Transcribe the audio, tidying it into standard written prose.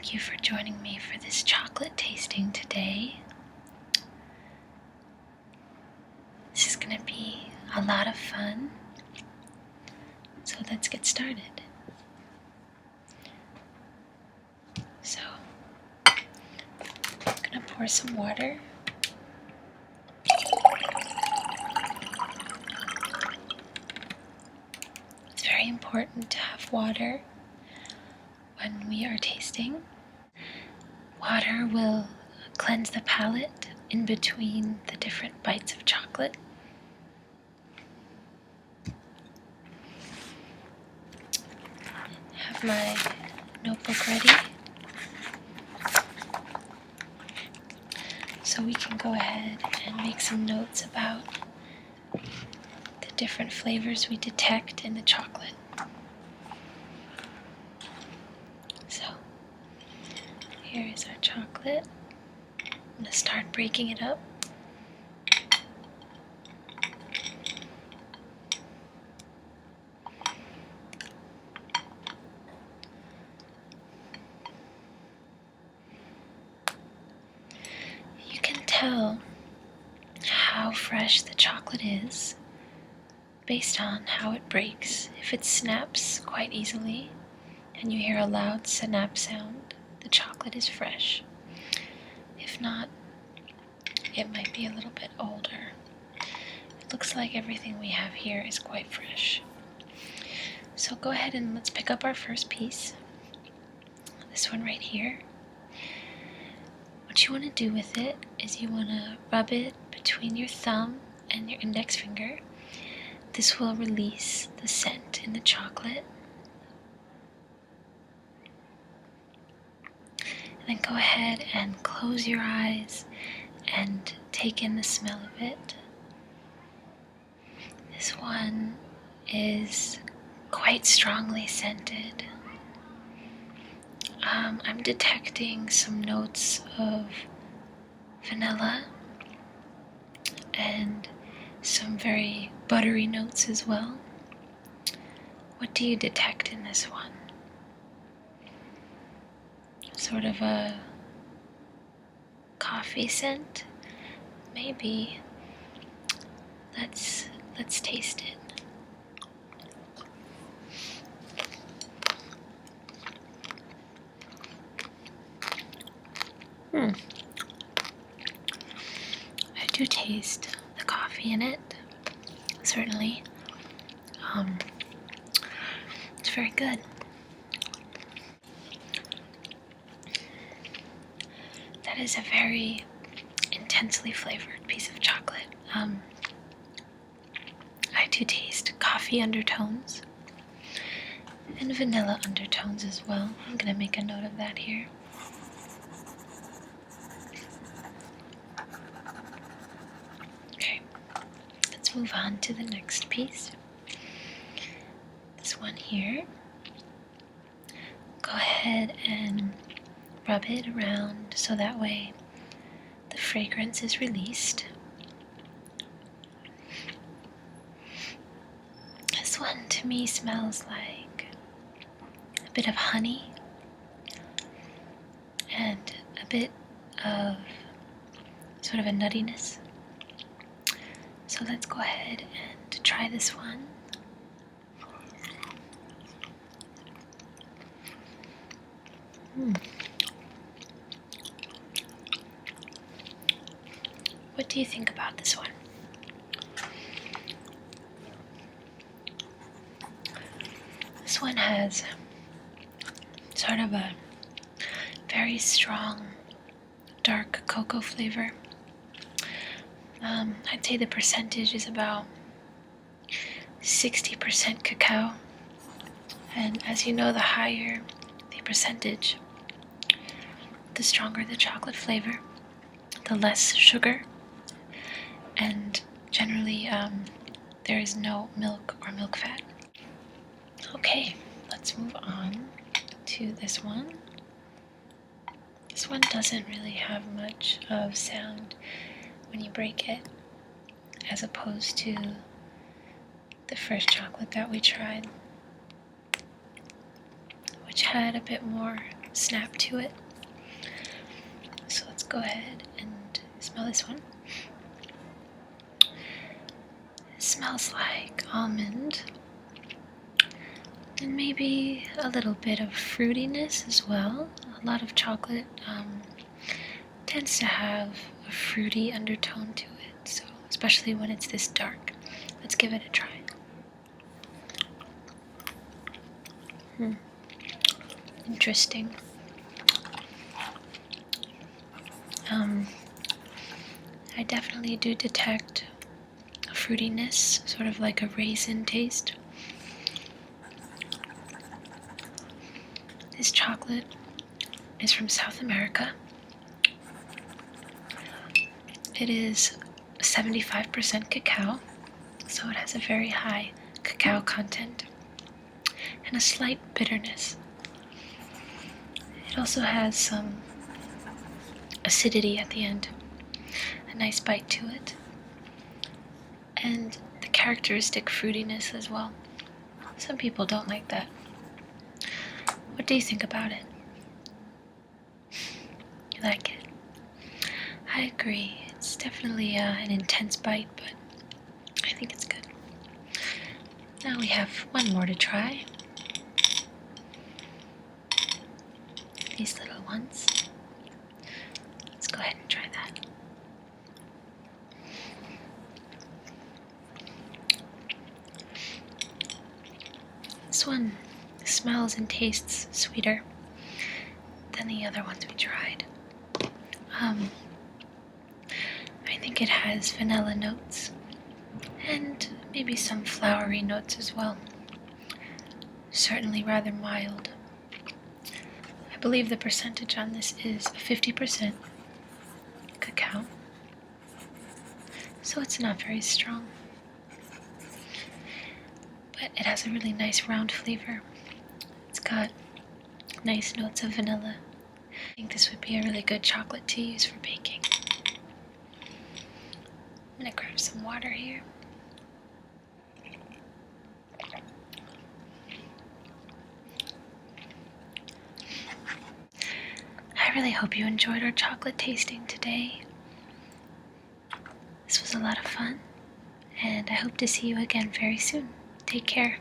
Thank you for joining me for this chocolate tasting today. This is going to be a lot of fun, so let's get started. So, I'm going to pour some water. It's very important to have water when we are tasting. Water will cleanse the palate in between the different bites of chocolate. Have my notebook ready so we can go ahead and make some notes about the different flavors we detect in the chocolate. So here is our chocolate. I'm going to start breaking it up. You can tell how fresh the chocolate is based on how it breaks. If it snaps quite easily and you hear a loud snap sound, the chocolate is fresh. If not, it might be a little bit older. It looks like everything we have here is quite fresh. So go ahead and let's pick up our first piece. This one right here. What you want to do with it is you want to rub it between your thumb and your index finger. This will release the scent in the chocolate. And then go ahead and close your eyes and take in the smell of it. This one is quite strongly scented. I'm detecting some notes of vanilla and some very buttery notes as well. What do you detect in this one? Sort of a coffee scent? Maybe. Let's taste it. I do taste the coffee in it, certainly. It's very good. That is a very intensely flavored piece of chocolate. I do taste coffee undertones and vanilla undertones as well. I'm going to make a note of that here. Okay, let's move on to the next piece. This one here. Go ahead and rub it around so that way the fragrance is released. This one to me smells like a bit of honey and a bit of sort of a nuttiness. So let's go ahead and try this one. What do you think about this one? This one has sort of a very strong dark cocoa flavor. I'd say the percentage is about 60% cacao. And as you know, the higher the percentage, the stronger the chocolate flavor, the less sugar, and generally there is no milk or milk fat. Okay, let's move on to this one. This one doesn't really have much of sound when you break it, as opposed to the first chocolate that we tried, which had a bit more snap to it. So let's go ahead and smell this one. It smells like almond and maybe a little bit of fruitiness as well. A lot of chocolate tends to have a fruity undertone to it, so especially when it's this dark. Let's give it a try. Interesting. I definitely do detect a fruitiness, sort of like a raisin taste. This chocolate is from South America. It is 75% cacao, so it has a very high cacao content and a slight bitterness. It also has some acidity at the end, a nice bite to it, and the characteristic fruitiness as well. Some people don't like that. What do you think about it? You like it? I agree. It's definitely an intense bite, but I think it's good. Now we have one more to try. These little ones. Let's go ahead and try that. This one smells and tastes sweeter than the other ones we tried. I think it has vanilla notes and maybe some flowery notes as well. Certainly rather mild. I believe the percentage on this is 50% cacao, so it's not very strong. But it has a really nice round flavor. It's got nice notes of vanilla. I think this would be a really good chocolate to use for baking. I'm gonna grab some water here. I really hope you enjoyed our chocolate tasting today. This was a lot of fun, and I hope to see you again very soon. Take care.